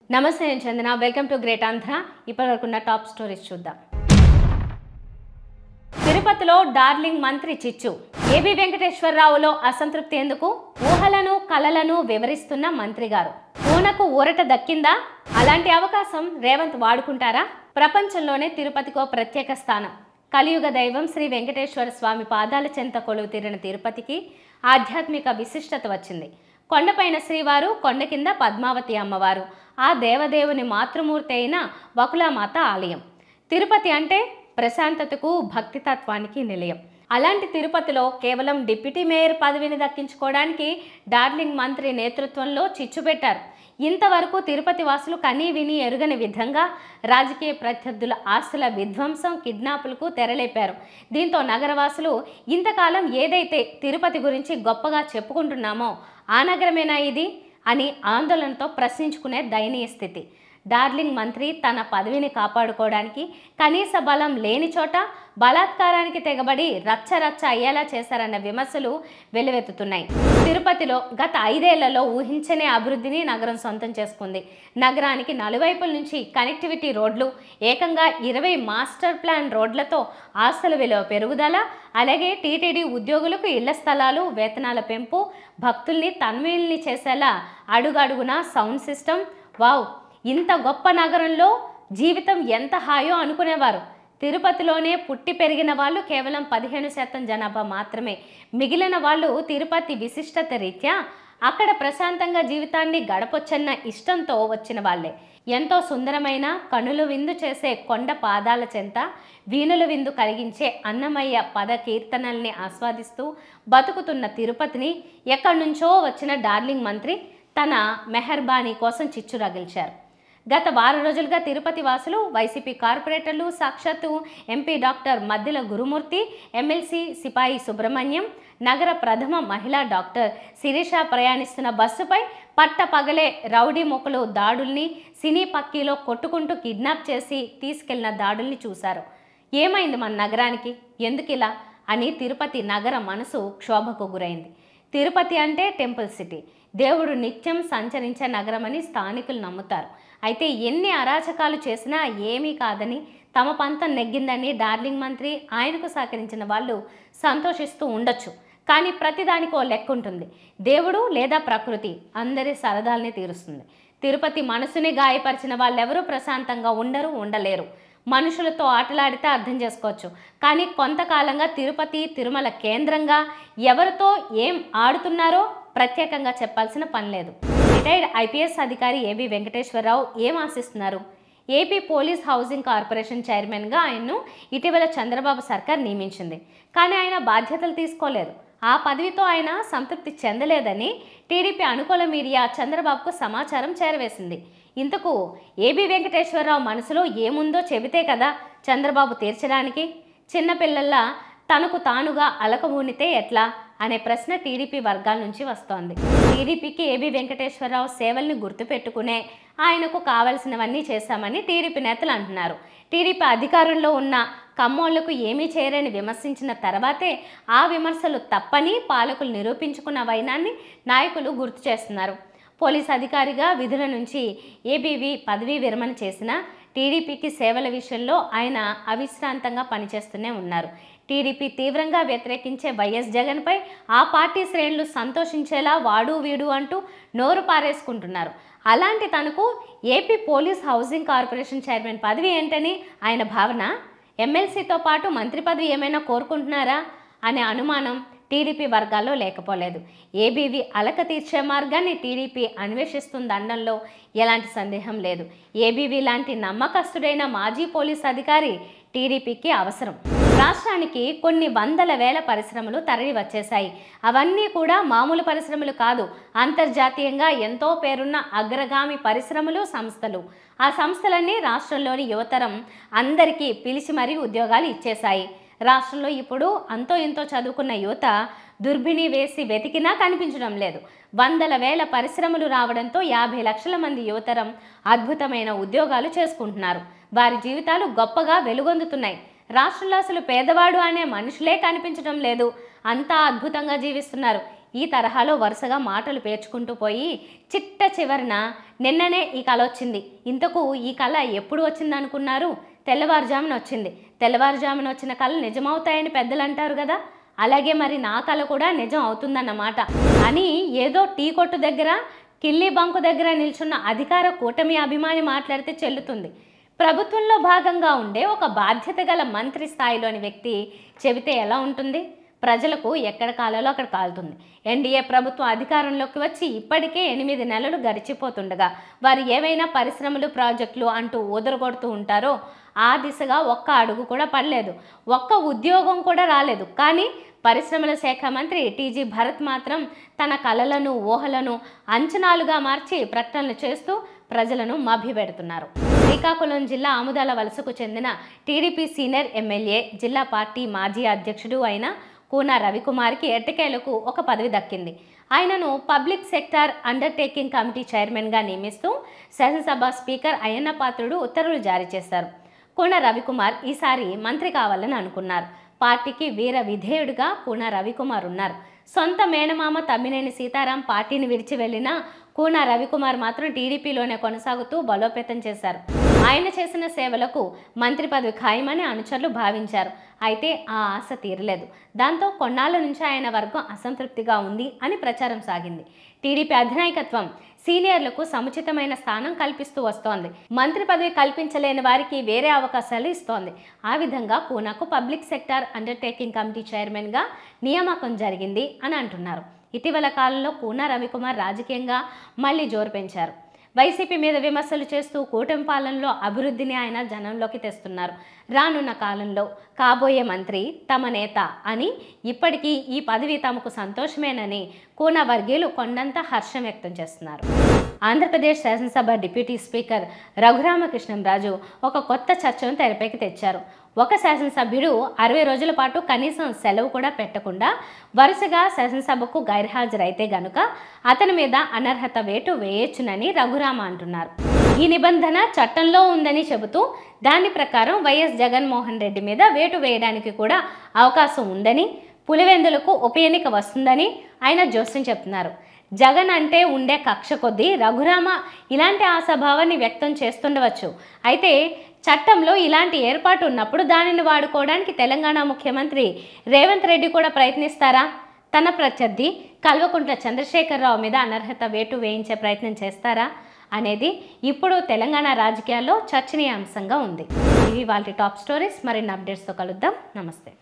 నమస్తే నేను Chandana welcome to great Andhra ఇప్పటివరకున్న టాప్ స్టోరీస్ చూద్దాం. తిరుపతిలో డార్లింగ్ మంత్రి చిచ్చు. ఏబీ వెంకటేశ్వరరావులో అసంతృప్తి ఎందుకు? ఊహలను కలలను వివరిస్తున్న మంత్రి గారు. ఊనకు ఊరట దక్కిందా? అలాంటి అవకాశం రేవంత్ వాడుకుంటారా? ప్రపంచంలోనే తిరుపతికో ప్రత్యేక స్థానం. కలియుగ దైవం శ్రీ వెంకటేశ్వర స్వామి పాదాల చెంత కొలువు తీరిన తిరుపతికి ఆధ్యాత్మిక విశిష్టత వచ్చింది. కొండపైన శ్రీవారు, కొండ కింద పద్మావతి అమ్మవారు, ఆ దేవదేవుని మాతృమూర్తి అయిన వకులామాత ఆలయం. తిరుపతి అంటే ప్రశాంతతకు, భక్తితత్వానికి నిలయం. అలాంటి తిరుపతిలో కేవలం డిప్యూటీ మేయర్ పదవిని దక్కించుకోవడానికి డార్లింగ్ మంత్రి నేతృత్వంలో చిచ్చు పెట్టారు. ఇంతవరకు తిరుపతి వాసులు కనీ విని ఎరుగని విధంగా రాజకీయ ప్రత్యర్థుల ఆస్తుల విధ్వంసం, కిడ్నాపులకు తెరలేపారు. దీంతో నగరవాసులు ఇంతకాలం ఏదైతే తిరుపతి గురించి గొప్పగా చెప్పుకుంటున్నామో ఆ నగరమేనా ఇది అని ఆందోళనతో ప్రశ్నించుకునే దయనీయ స్థితి. డార్లింగ్ మంత్రి తన పదవిని కాపాడుకోవడానికి కనీస బలం లేని చోట బలాత్కారానికి తెగబడి రచ్చరచ్చ అయ్యేలా చేశారన్న విమర్శలు వెల్లువెత్తుతున్నాయి. తిరుపతిలో గత 5 ఏళ్లలో ఊహించని అభివృద్ధిని నగరం సొంతం చేసుకుంది. నగరానికి నలువైపుల నుంచి కనెక్టివిటీ రోడ్లు, ఏకంగా 20 మాస్టర్ ప్లాన్ రోడ్లతో ఆస్తుల విలువ పెరుగుదల, అలాగే టీటీడీ ఉద్యోగులకు ఇళ్ల స్థలాలు, వేతనాల పెంపు, భక్తుల్ని తన్మీల్ని చేసేలా అడుగడుగునా సౌండ్ సిస్టమ్. వావ్! ఇంత గొప్ప నగరంలో జీవితం ఎంత హాయో అనుకునేవారు. తిరుపతిలోనే పుట్టి పెరిగిన వాళ్ళు కేవలం 15% జనాభా మాత్రమే. మిగిలిన వాళ్ళు తిరుపతి విశిష్టత రీత్యా అక్కడ ప్రశాంతంగా జీవితాన్ని గడపొచ్చన్న ఇష్టంతో వచ్చిన వాళ్ళే. ఎంతో సుందరమైన కనుల విందు చేసే కొండ పాదాల చెంత వీణుల విందు కలిగించే అన్నమయ్య పద కీర్తనల్ని ఆస్వాదిస్తూ బతుకుతున్న తిరుపతిని ఎక్కడి నుంచో వచ్చిన డార్లింగ్ మంత్రి తన మెహర్బానీ కోసం చిచ్చు రగిల్చారు. గత వారం రోజులుగా తిరుపతి వాసులు, వైసీపీ కార్పొరేటర్లు, సాక్షాత్తు ఎంపీ డాక్టర్ మద్దెల గురుమూర్తి, ఎమ్మెల్సీ సిపాయి సుబ్రహ్మణ్యం, నగర ప్రథమ మహిళా డాక్టర్ శిరీష ప్రయాణిస్తున్న బస్సుపై పట్టపగలే రౌడీ మొక్కలు దాడుల్ని, సినీ పక్కీలో కొట్టుకుంటూ కిడ్నాప్ చేసి తీసుకెళ్లిన దాడుల్ని చూశారు. ఏమైంది మన నగరానికి, ఎందుకిలా అని తిరుపతి నగర మనసు క్షోభకు గురైంది. తిరుపతి అంటే టెంపుల్ సిటీ, దేవుడు నిత్యం సంచరించే నగరమని స్థానికులు నమ్ముతారు. అయితే ఎన్ని అరాచకాలు చేసినా ఏమీ కాదని, తమ పంతం నెగ్గిందని డార్లింగ్ మంత్రి, ఆయనకు సహకరించిన వాళ్ళు సంతోషిస్తూ ఉండొచ్చు. కానీ ప్రతిదానికో లెక్క ఉంటుంది. దేవుడు లేదా ప్రకృతి అందరి సరదాల్ని తీరుస్తుంది. తిరుపతి మనసుని గాయపరిచిన వాళ్ళెవరూ ప్రశాంతంగా ఉండలేరు. మనుషులతో ఆటలాడితే అర్థం చేసుకోవచ్చు. కానీ కొంతకాలంగా తిరుపతి, తిరుమల కేంద్రంగా ఎవరితో ఏం ఆడుతున్నారో ప్రత్యేకంగా చెప్పాల్సిన పని లేదు. రిటైర్డ్ ఐపీఎస్ అధికారి ఏబీ వెంకటేశ్వరరావు ఏం ఆశిస్తున్నారు? ఏపీ పోలీస్ హౌసింగ్ కార్పొరేషన్ చైర్మన్గా ఆయన్ను ఇటీవల చంద్రబాబు సర్కార్ నియమించింది. కానీ ఆయన బాధ్యతలు తీసుకోలేదు. ఆ పదవితో ఆయన సంతృప్తి చెందలేదని టీడీపీ అనుకూల మీడియా చంద్రబాబుకు సమాచారం చేరవేసింది. ఇంతకు ఏబీ వెంకటేశ్వరరావు మనసులో ఏముందో చెబితే కదా చంద్రబాబు తీర్చడానికి. చిన్నపిల్లల్లా తనకు తానుగా అలకమూనితే ఎట్లా అనే ప్రశ్న టీడీపీ వర్గాల నుంచి వస్తోంది. టీడీపీకి ఏబీ వెంకటేశ్వరరావు సేవల్ని గుర్తుపెట్టుకునే ఆయనకు కావలసినవన్నీ చేశామని టీడీపీ నేతలు అంటున్నారు. టీడీపీ అధికారంలో ఉన్న కమ్మోళ్లకు ఏమీ చేయరని విమర్శించిన తర్వాతే ఆ విమర్శలు తప్పని పాలకులు నిరూపించుకున్న వైనాన్ని నాయకులు గుర్తు చేస్తున్నారు. పోలీస్ అధికారిగా విధుల నుంచి ఏబీవీ పదవీ విరమణ చేసిన టీడీపీకి సేవల విషయంలో ఆయన అవిశ్రాంతంగా పనిచేస్తూనే ఉన్నారు. టీడీపీ తీవ్రంగా వ్యతిరేకించే వైఎస్ జగన్పై ఆ పార్టీ శ్రేణులు సంతోషించేలా వాడు వీడు అంటూ నోరు పారేసుకుంటున్నారు. అలాంటి తనకు AP police housing corporation chairman పదవి ఏంటని ఆయన భావన. ఎమ్మెల్సీతో పాటు మంత్రి పదవి ఏమైనా కోరుకుంటున్నారా అనే అనుమానం టీడీపీ వర్గాల్లో లేకపోలేదు. ఏబీవీ అలక తీర్చే మార్గాన్ని టీడీపీ అన్వేషిస్తుందనడంలో ఎలాంటి సందేహం లేదు. ఏబీవీ లాంటి నమ్మకస్తుడైన మాజీ పోలీస్ అధికారి టీడీపీకి అవసరం. రాష్ట్రానికి కొన్ని వందల వేల పరిశ్రమలు తరలి వచ్చేశాయి. అవన్నీ కూడా మామూలు పరిశ్రమలు కాదు, అంతర్జాతీయంగా ఎంతో పేరున్న అగ్రగామి పరిశ్రమలు, సంస్థలు. ఆ సంస్థలన్నీ రాష్ట్రంలోని యువతరం అందరికీ పిలిచి మరీ ఉద్యోగాలు ఇచ్చేశాయి. రాష్ట్రంలో ఇప్పుడు అంతో ఎంతో చదువుకున్న యువత దుర్బిణి వేసి వెతికినా కనిపించడం లేదు. వందల వేల పరిశ్రమలు రావడంతో 50 లక్షల మంది యువతరం అద్భుతమైన ఉద్యోగాలు చేసుకుంటున్నారు. వారి జీవితాలు గొప్పగా వెలుగొందుతున్నాయి. రాష్ట్రంలో అసలు పేదవాడు అనే మనుషులే కనిపించడం లేదు. అంతా అద్భుతంగా జీవిస్తున్నారు. ఈ తరహాలో వరుసగా మాటలు పేర్చుకుంటూ పోయి చిట్ట చివరన నిన్ననే ఈ కళ వచ్చింది. ఇంతకు ఈ కళ ఎప్పుడు వచ్చింది అనుకున్నారు? తెల్లవారుజామున వచ్చింది. తెల్లవారుజామున వచ్చిన కళ నిజమవుతాయని పెద్దలు అంటారు కదా, అలాగే మరి నా కళ కూడా నిజం అవుతుందన్నమాట అని ఏదో టీ కొట్టు దగ్గర కిల్లీ బంకు దగ్గర నిల్చున్న అధికార కూటమి అభిమాని మాట్లాడితే చెల్లుతుంది. ప్రభుత్వంలో భాగంగా ఉండే ఒక బాధ్యత గల మంత్రి స్థాయిలోని వ్యక్తి చెబితే ఎలా ఉంటుంది? ప్రజలకు ఎక్కడ కాలాలో అక్కడ కాలుతుంది. ఎన్డీఏ ప్రభుత్వం అధికారంలోకి వచ్చి ఇప్పటికే 8 నెలలు గడిచిపోతుండగా వారు ఏవైనా పరిశ్రమలు, ప్రాజెక్టులు అంటూ ఊదరగొడుతూ ఉంటారో ఆ దిశగా ఒక్క అడుగు కూడా పడలేదు, ఒక్క ఉద్యోగం కూడా రాలేదు. కానీ పరిశ్రమల శాఖ మంత్రి టీజీ భరత్ మాత్రం తన కలలను, ఊహలను అంచనాలుగా మార్చి ప్రకటనలు చేస్తూ ప్రజలను మభ్యపెడుతున్నారు. శ్రీకాకుళం జిల్లా ఆముదాల వలసకు చెందిన టీడీపీ సీనియర్ ఎమ్మెల్యే, జిల్లా పార్టీ మాజీ అధ్యక్షుడు అయిన కూన రవికుమార్కి ఎట్టకేలకు ఒక పదవి దక్కింది. ఆయనను పబ్లిక్ సెక్టార్ అండర్టేకింగ్ కమిటీ చైర్మన్గా నియమిస్తూ శాసనసభ స్పీకర్ అయ్యన్న పాత్రుడు ఉత్తర్వులు జారీ చేశారు. కూన రవికుమార్ ఈసారి మంత్రి కావాలని అనుకున్నారు. పార్టీకి వీర విధేయుడిగా కూన రవికుమార్ ఉన్నారు. సొంత మేనమామ తమ్మినేని సీతారాం పార్టీని విడిచి వెళ్ళినా కూన రవికుమార్ మాత్రం టీడీపీలోనే కొనసాగుతూ బలోపేతం చేశారు. ఆయన చేసిన సేవలకు మంత్రి పదవి ఖాయమని అనుచరులు భావించారు. అయితే ఆ ఆశ తీరలేదు. దాంతో కొన్నాళ్ళ నుంచి ఆయన వర్గం అసంతృప్తిగా ఉంది అని ప్రచారం సాగింది. టీడీపీ అధినాయకత్వం సీనియర్లకు సముచితమైన స్థానం కల్పిస్తూ వస్తోంది. మంత్రి పదవి కల్పించలేని వారికి వేరే అవకాశాలు ఇస్తోంది. ఆ విధంగా కూనకు పబ్లిక్ సెక్టార్ అండర్టేకింగ్ కమిటీ చైర్మన్గా నియామకం జరిగింది అని అంటున్నారు. ఇటీవల కాలంలో కూన రవికుమార్ రాజకీయంగా మళ్ళీ జోరు పెంచారు. వైసీపీ మీద విమర్శలు చేస్తూ కూటమి పాలనలో అభివృద్ధిని ఆయన జనంలోకి తెస్తున్నారు. రానున్న కాలంలో కాబోయే మంత్రి తమ నేత అని, ఇప్పటికీ ఈ పదవి తమకు సంతోషమేనని కూన వర్గీయులు కొండంత హర్షం వ్యక్తం చేస్తున్నారు. ఆంధ్రప్రదేశ్ శాసనసభ డిప్యూటీ స్పీకర్ రఘురామకృష్ణంరాజు ఒక కొత్త చర్చను తెరపైకి తెచ్చారు. ఒక శాసనసభ్యుడు 60 రోజుల పాటు కనీసం సెలవు కూడా పెట్టకుండా వరుసగా శాసనసభకు గైర్హాజరైతే గనుక అతని మీద అనర్హత వేటు వేయొచ్చునని రఘురామ అంటున్నారు. ఈ నిబంధన చట్టంలో ఉందని చెబుతూ దాని ప్రకారం వైఎస్ జగన్మోహన్ రెడ్డి మీద వేటు వేయడానికి కూడా అవకాశం ఉందని, పులివెందులకు ఉప ఎన్నిక వస్తుందని ఆయన జోస్యం చెప్తున్నారు. జగన్ అంటే ఉండే కక్ష కొద్దీ రఘురామ ఇలాంటి ఆశాభావాన్ని వ్యక్తం చేస్తుండవచ్చు. అయితే చట్టంలో ఇలాంటి ఏర్పాటు ఉన్నప్పుడు దానిని వాడుకోవడానికి తెలంగాణ ముఖ్యమంత్రి రేవంత్ రెడ్డి కూడా ప్రయత్నిస్తారా? తన ప్రత్యర్థి కల్వకుంట్ల చంద్రశేఖరరావు మీద అనర్హత వేటు వేయించే ప్రయత్నం చేస్తారా అనేది ఇప్పుడు తెలంగాణ రాజకీయాల్లో చర్చనీయాంశంగా ఉంది. ఇవి వాళ్ళ టాప్ స్టోరీస్. మరిన్ని అప్డేట్స్తో కలుద్దాం. నమస్తే.